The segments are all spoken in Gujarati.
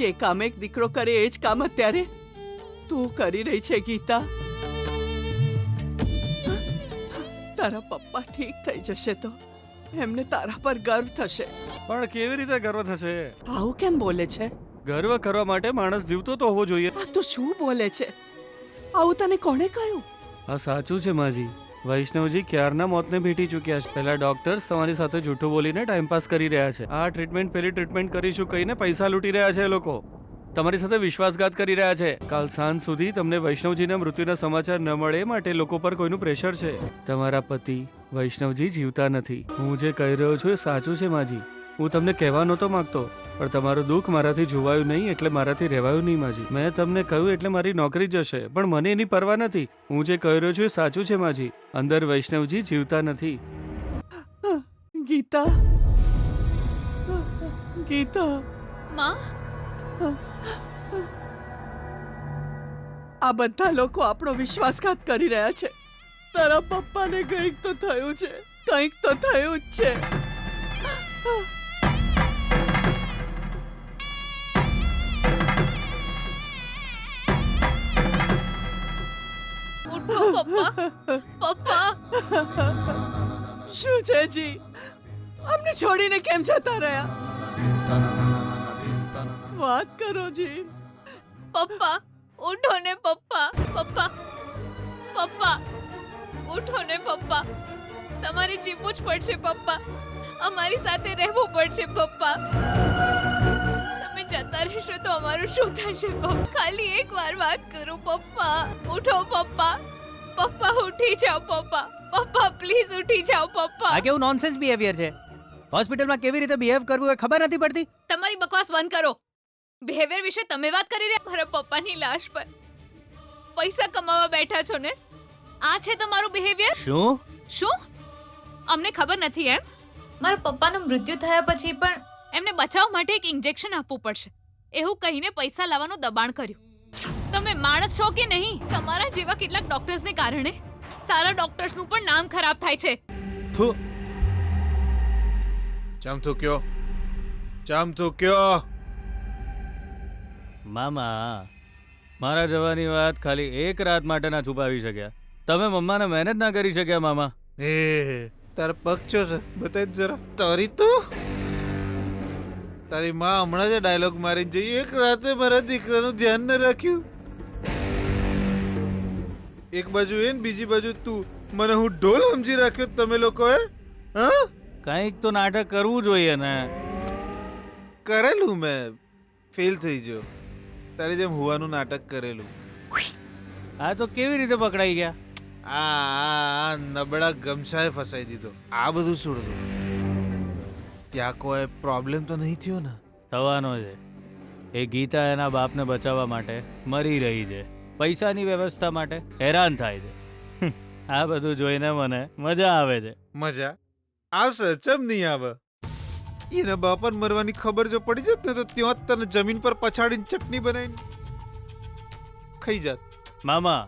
જે કામ એક દીકરો કરે એ જ કામ અત્યારે તું કરી રહી છે ગીતા. તારા પપ્પા ઠીક થઈ જશે તો એમને તારા પર ગર્વ થશે. પણ કેવી રીતે ગર્વ થશે? આવું કેમ બોલે છે? ગર્વ કરવા માટે માણસ જીવતો તો હોવો જોઈએ. આ તું શું બોલે છે? આવું તને કોણે કહ્યું? આ સાચું છે માજી. વૈષ્ણવજી ક્યારના મોતને ભેટી ચૂક્યા છે. પહેલા ડોક્ટર્સ તમારી સાથે જૂઠું બોલીને ટાઈમપાસ કરી રહ્યા છે. આ ટ્રીટમેન્ટ પેલી ટ્રીટમેન્ટ કરીશું કહીને પૈસા લૂંટી રહ્યા છે. એ લોકો તમારી સાથે વિશ્વાસઘાત કરી રહ્યા છે. કાલ સાંજ સુધી તમને વૈષ્ણવજીના મૃત્યુના સમાચાર ન મળે માટે લોકો પર કોઈનું પ્રેશર છે. તમારા પતિ વૈષ્ણવજી જીવતા નથી. હું જે કહી રહ્યો છું એ સાચું છે માજી. હું તમને કહેવા નહોતો માંગતો પણ તમારું દુઃખ મારાથી જોવાયું નહીં એટલે મારાથી રહેવાયું નહીં માજી. મેં તમને કહ્યું એટલે મારી નોકરી જશે પણ મને એની પરવા નથી. હું જે કહી રહ્યો છું એ સાચું છે માજી. અંદર વૈષ્ણવજી જીવતા નથી. ગીતા, ગીતા, માં, આ બધા લોકો આપણો વિશ્વાસઘાત કરી રહ્યા છે. તારા પપ્પાને કંઈક તો થયું છે, કંઈક તો થયું જ છે. ઉઠો પપ્પા, પપ્પા. શું છે જી? અમને છોડીને કેમ જતા રહ્યા? વાત કરો જી. પપ્પા ઉઠો ને પપ્પા, પપ્પા, પપ્પા ઉઠો ને પપ્પા. તમારે જીવવું જ પડશે પપ્પા. અમારી સાથે રહેવું પડશે પપ્પા. તમે જતા રહેશો તો અમારું શું થશે પપ્પા? ખાલી એકવાર વાત કરું પપ્પા. ઉઠો પપ્પા, પપ્પા ઉઠી જાઓ પપ્પા. પપ્પા પ્લીઝ ઉઠી જાઓ પપ્પા. આ કેવું નોનસેન્સ બિહેવિયર છે? હોસ્પિટલમાં કેવી રીતે બિહેવ કરવું એ ખબર નથી પડતી? તમારી બકવાસ બંધ કરો. બિહેવિયર વિશે તમે વાત કરી રહ્યા? મારા પપ્પાની લાશ પર પૈસા કમાવા બેઠા છો ને? આ છે તમારું બિહેવિયર? શું? શું અમને ખબર નથી એમ? મારા પપ્પાનું મૃત્યુ થયા પછી પણ એમને બચાવવા માટે એક ઇન્જેક્શન આપવું પડશે એવું કહીને પૈસા લાવવાનું દબાણ કર્યું. તમે માણસ છો કે નહીં? તમારા જેવા કેટલાક ડોક્ટર્સને કારણે સારા ડોક્ટર્સનું પણ નામ ખરાબ થાય છે. થુ. ચમ થૂક્યો. મામા મારા જવાની વાત ખાલી એક રાત માટે ના છુપાવી શક્યા. તમે મમ્માને મહેનત ના કરી શક્યા મામા. એ તારા પગ ચો છે બતાય જરા. તારી તો તારી માં હમણાં જ ડાયલોગ મારીને જઈ એક રાતે મારા દીકરાનું ધ્યાન ન રાખ્યું. એક બાજુ એ ને બીજી બાજુ તું. મને હું ઢોલ સમજી રાખ્યો તમે લોકોએ. હા કંઈક તો નાટક કરવું જોઈએ ને. કરેલું મેં. ફેલ થઈ ગયો. તારી જેમ હોવાનું નાટક કરેલું. આ તો કેવી રીતે પકડાઈ ગયા? આ નબળા ગમછાએ ફસાઈ દીધો. આ બધું છોડ દો. ત્યાં કોઈ પ્રોબ્લેમ તો નહીં થયો ને? થવાનો છે. એ ગીતા એના બાપને બચાવવા માટે મરી રહી છે. પૈસાની વ્યવસ્થા માટે હેરાન થાય છે. આ બધું જોઈને મને મજા આવે છે. મજા આવશે? ચમ નહીં આવે? એના બાપાને મરવાની ખબર જો પડી જત ને તો ત્યાં જ તને જમીન પર પછાડીને ચટણી બનાવીને ખાઈ જાત. મામા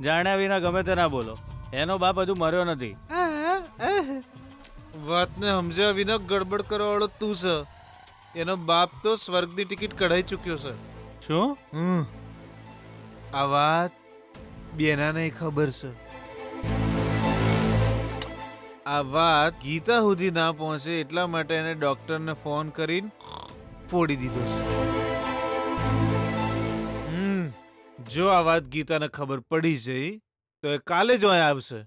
જાણ્યા વિના ગમે તે ના બોલો. એનો બાપ હજુ મર્યો નથી. વાતને સમજ્યા વિના ગડબડ કરવા વાળો તું છે. એનો બાપ તો સ્વર્ગની ટિકિટ કઢાઈ ચૂક્યો છે. શું? આ વાત બેનાને ખબર છે. આ વાત ગીતા સુધી ના પહોંચે એટલા માટે એને ડોક્ટરને ફોન કરીને ફોડી દીધો છે. જો આ વાત ગીતાને ખબર પડી જઈ તો એ કાલે જ અહીંયા આવશે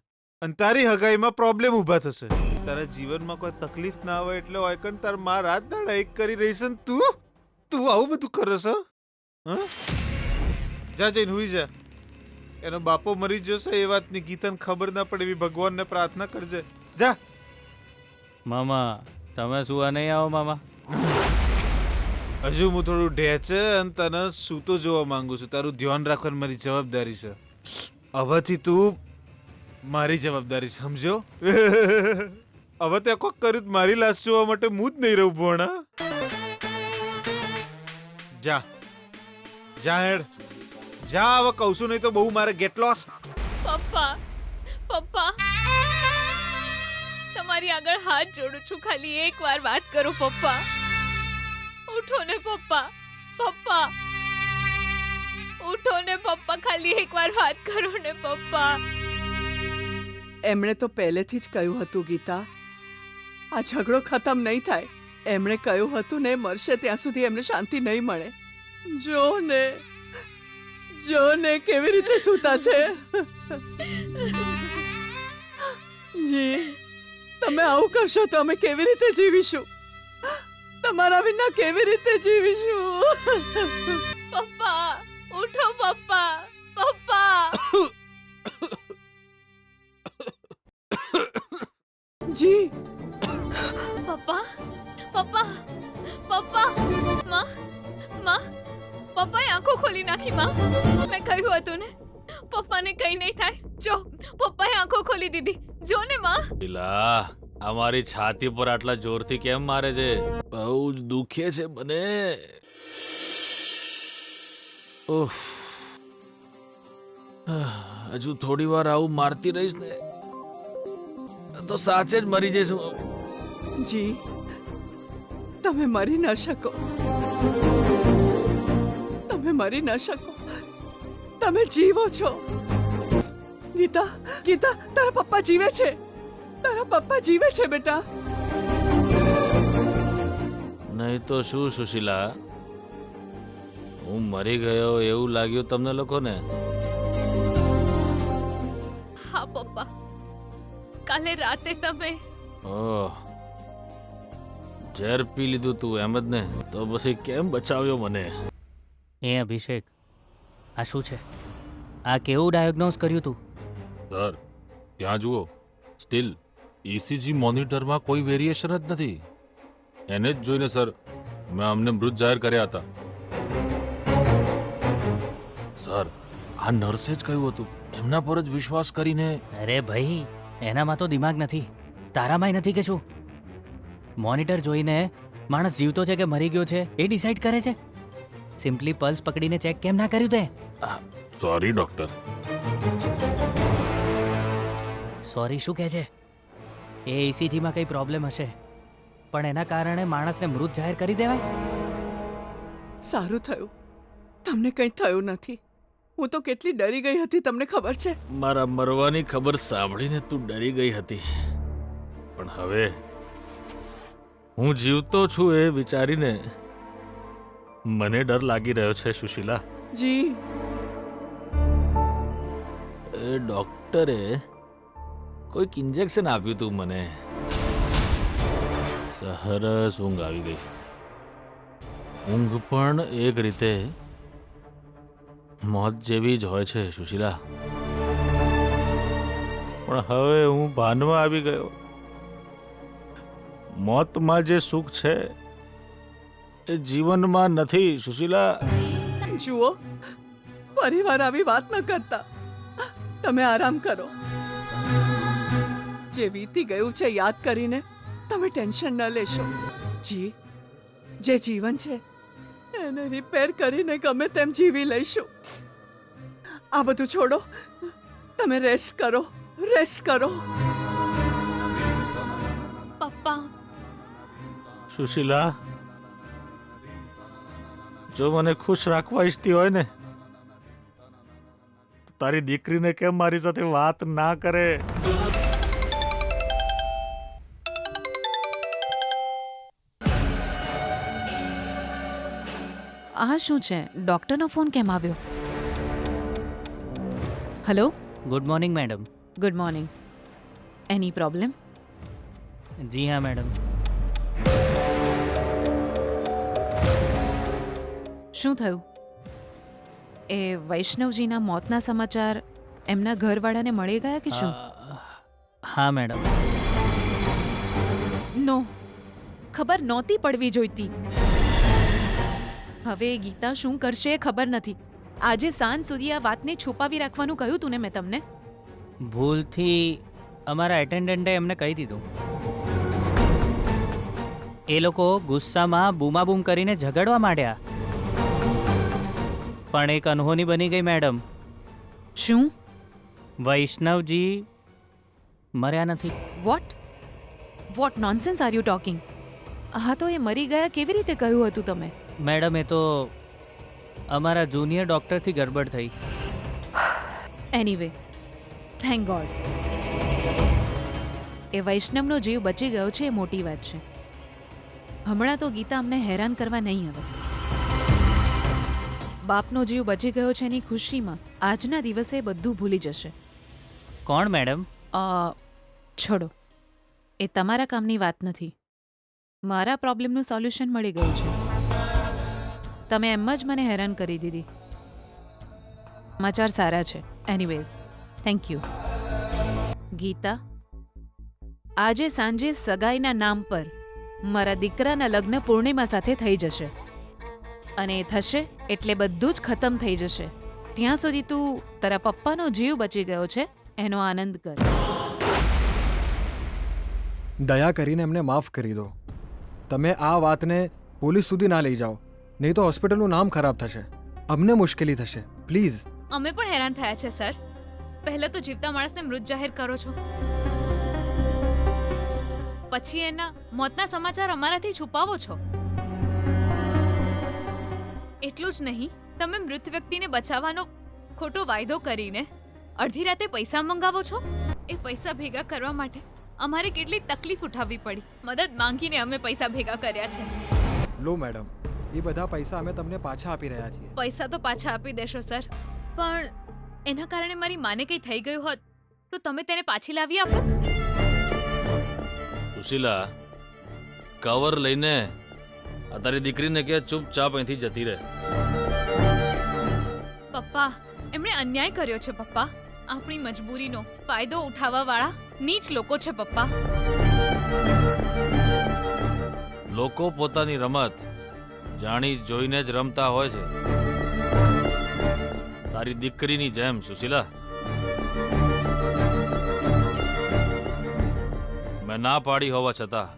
અને તારી હગાઈમાં પ્રોબ્લેમ ઊભા થશે. તારા જીવનમાં કોઈ તકલીફ ના આવે એટલે ઓયકન તાર માં રાત દાડા એક કરી રહી છે ને તું આવું બધું કરે છે? જા જઈને હુઈ જા. એનો બાપો મરી જશે એ વાતની ગીતાને ખબર ના પડે એવી ભગવાનને પ્રાર્થના કરજે. જા. મામા તમે સુવા નહીં આવો મામા? હજુ હું થોડું ઢેચે અને તને સૂતો જોવા માંગુ છું. તારું ધ્યાન રાખવાની મારી જવાબદારી છે. હવેથી તું મારી જવાબદારી સમજો. હવે તે કોક કર્યું મારી લાશ જોવા માટે હું જ નહીં રહું ભોણા. જા જા હેડ જા. હવે કહું છું નહીં તો બહુ મારે ગેટ લોસ. પપ્પા, પપ્પા તમારી આગળ હાથ જોડું છું. ખાલી એકવાર વાત કરો પપ્પા. ઉઠો ને પપ્પા, પપ્પા ઉઠો ને પપ્પા, ખાલી એકવાર વાત કરો ને પપ્પા. એમણે તો પહેલેથી જ કહ્યું હતું ગીતા, આ ઝઘડો ખતમ નહીં થાય. એમણે કહ્યું હતું ને મરશે ત્યાં સુધી એમને શાંતિ નહીં મળે. જો ને કેવી રીતે સૂતા છે. જી, તમે આવું કરશો તો અમે કેવી રીતે જીવીશું? તમારા વિના કેવી રીતે જીવીશું? પપ્પા ઉઠો પપ્પા, પપ્પા. જી, પપ્પા પપ્પા પપ્પા. માં માં પપ્પાએ આંખો ખોલી નાખી. માં, મેં કહ્યું હતું ને પપ્પાને કંઈ નહીં થાય. જો પપ્પાએ આંખો ખોલી દીધી. જો ને માં. પેલા અમારી છાતી પર આટલા જોરથી કેમ મારે છે? બહુ જ દુખે છે મને. ઉફ. હજુ થોડી વાર આવું મારતી રહીશ ને તો સાચે જ મરી જઈશું. જી, તમે મરી ન શકો. તમે મરી ન શકો. તમે જીવો છો. ગીતા, ગીતા, તારા પપ્પા જીવે છે. તારા પપ્પા જીવે છે બેટા. નહીં તો શું સુશીલા, હું મરી ગયો એવું લાગ્યું તમને લોકોને? હા પપ્પા, કાલે રાતે તમે ઓહ, ઝેર પી લીધું તું એમ જ ને? તો પછી કેમ બચાવ્યો મને? એ અભિષેક, આ શું છે? આ કેવું ડાયગ્નોઝ કર્યું તું? સર, ત્યાં જુઓ, સ્ટીલ ECG મોનિટરમાં કોઈ વેરિએશન જ નથી. એને જ જોઈને સર મેં અમને મૃત જાહેર કર્યા હતા. સર, આ નર્સે જ કહ્યું હતું, એમના પર જ વિશ્વાસ કરીને. અરે ભાઈ, એનામાં તો દિમાગ નથી, તારામાંય નથી કે શું? મોનિટર જોઈને માણસ જીવતો છે કે મરી ગયો છે એ ડિસાઈડ કરે છે. સિમ્પલી પલ્સ પકડીને ચેક કેમ ના કર્યું તે? Sorry doctor. સોરી શું કહે છે? એ ECGમાં કંઈ પ્રોબ્લેમ હશે, પણ એના કારણે માણસને મૃત જાહેર કરી દેવાય? સારું થયું તમને કંઈ થયું નથી. હું તો કેટલી ડરી ગઈ હતી તમને ખબર છે? મારા મરવાની ખબર સાંભળીને તું ડરી ગઈ હતી, પણ હવે હું જીવતો છું એ વિચારીને મને ડર લાગી રહ્યો છે સુશીલા. જી, એ ડોક્ટરે કોઈક ઇન્જેક્શન આપ્યું તું મને. સરસ ઊંઘ આવી ગઈ. ઊંઘ પણ એક રીતે મોત જેવી જ હોય છે સુશીલા. પણ હવે હું ભાનમાં આવી ગયો. મોતમાં જે સુખ છે એ જીવનમાં નથી સુશીલા. જુઓ, પરિવાર આવી વાત ન કરતા. તમે આરામ કરો. જે વીતી ગયું છે યાદ કરીને તમે ટેન્શન ન લેશો. જી, જે જીવન છે એને રિપેર કરીને ગમે તેમ જીવી લઈશું. આ બધું છોડો, તમે રેસ્ટ કરો, રેસ્ટ કરો. પપ્પા સુશીલા, જો મને ખુશ રાખવા ઈચ્છતી હોય ને તો તારી દીકરીને કેમ મારી સાથે વાત ના કરે? આ શું છે? ડોક્ટરનો ફોન કેમ આવ્યો? Hello, good morning madam. Good morning. Any problem? જી હા મેડમ. શું થયું? એ વૈષ્ણવજીના મોતના સમાચાર એમના ઘરવાળાને મળી ગયા કે શું? હા મેડમ. નો, ખબર નહોતી પડવી જોઈતી. હવે ગીતા શું કરશે એ ખબર નથી. આજે સાંજ સુધી આ વાતને છુપાવી રાખવાનું કહ્યું તું ને મેં તમને. ભૂલથી અમારા એટેન્ડન્ટે એમને કહી દીધું. એ લોકો ગુસ્સામાં બૂમાબૂમ કરીને ઝઘડવા માંડ્યા, પણ એક અનહોની બની ગઈ મેડમ. શું? વૈષ્ણવજી મર્યા નથી. What nonsense are you talking? હા તો એ મરી ગયા કેવી રીતે કહ્યું હતું તમે? મેડમ એ તો અમારા જુનિયર ડૉક્ટરથી ગડબડ થઈ. Anyway thank God. એ વૈષ્ણવનો જીવ બચી ગયો છે એ મોટી વાત છે. હમણાં તો ગીતા અમને હેરાન કરવા નહીં આવે. બાપનો જીવ બચી ગયો છે એની ખુશીમાં આજના દિવસે એ બધું ભૂલી જશે. કોણ મેડમ? છોડો, એ તમારા કામની વાત નથી. મારા પ્રોબ્લેમનું સોલ્યુશન મળી ગયું છે. તમે એમ જ મને હેરાન કરી દીધી. સમાચાર સારા છે. Anyways thank you. ગીતા, આજે સાંજે સગાઈના નામ પર મારા દીકરાના લગ્ન પૂર્ણિમા સાથે થઈ જશે. અને એ થશે એટલે બધું જ ખતમ થઈ જશે. ત્યાં સુધી તું તારા પપ્પાનો જીવ બચી ગયો છે એનો આનંદ કર. દયા કરીને એમને માફ કરી દો. તમે આ વાતને પોલીસ સુધી ના લઈ જાઓ, નહીં તો હોસ્પિટલનું નામ ખરાબ થશે. અમને મુશ્કેલી થશે. પ્લીઝ. અમે પણ હેરાન થયા છે સર. પહેલા તો જીવતા માણસને મૃત જાહેર કરો છો, પછી એના મોતના સમાચાર અમારાથી છુપાવો છો. એટલું જ નહીં, તમે મૃત વ્યક્તિને બચાવવાનો ખોટો વાયદો કરીને અડધી રાતે પૈસા મંગાવો છો. એ પૈસા ભેગા કરવા માટે અમારે કેટલી તકલીફ ઉઠાવવી પડી. મદદ માંગીને અમે પૈસા ભેગા કર્યા છે. લો મેડમ, એ બધા પૈસા અમે તમને પાછા આપી રહ્યા છીએ. પૈસા તો પાછા આપી દેશો સર, પણ એના કારણે મારી માને કંઈ થઈ ગયું હોત તો તમે તેને પાછી લાવી આપત. સુશીલા, કવર લઈને આ તારી દીકરીને કે ચૂપચાપ અહીંથી જતી રહે. પપ્પા, એમણે અન્યાય કર્યો છે પપ્પા. આપણી મજબૂરીનો ફાયદો ઉઠાવવા વાળા નીચ લોકો છે પપ્પા. લોકો પોતાની રમત જાણી જોઈને જ રમતા હોય છે. તારી દીકરીની જેમ. સુશીલા, મેં ના પાડી હોવા છતાં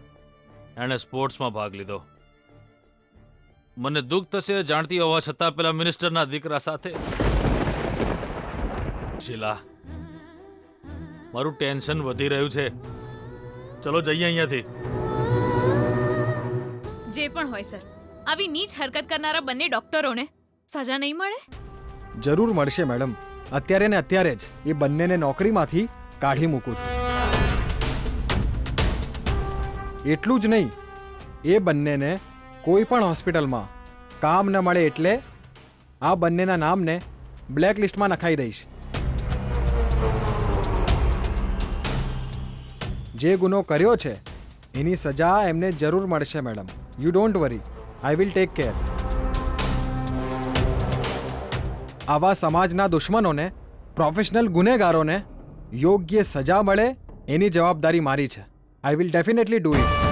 એણે સ્પોર્ટ્સમાં ભાગ લીધો. મને દુઃખ થશે જાણતી હોવા છતાં પેલા મિનિસ્ટરના દીકરા સાથે. શીલા, મારું ટેન્શન વધી રહ્યું છે. ચલો જઈએ અહીંયાથી. જે પણ હોય સર, આવી નીચ હરકત કરનારા બંને ડોક્ટરોને સજા નહીં મળે? જરૂર મળશે મેડમ. અત્યારે ને અત્યારે જ એ બંનેને નોકરીમાંથી કાઢી મૂકું છું. એટલું જ નહીં, એ બંનેને કોઈ પણ હોસ્પિટલમાં કામ ન મળે એટલે આ બંનેના નામને બ્લેક લિસ્ટમાં નખાઈ દઈશ. જે ગુનો કર્યો છે એની સજા એમને જરૂર મળશે madam. You don't worry, I will take care. આવા સમાજના દુશ્મનોને, પ્રોફેશનલ ગુનેગારોને યોગ્ય સજા મળે એની જવાબદારી મારી છે. I will definitely do it.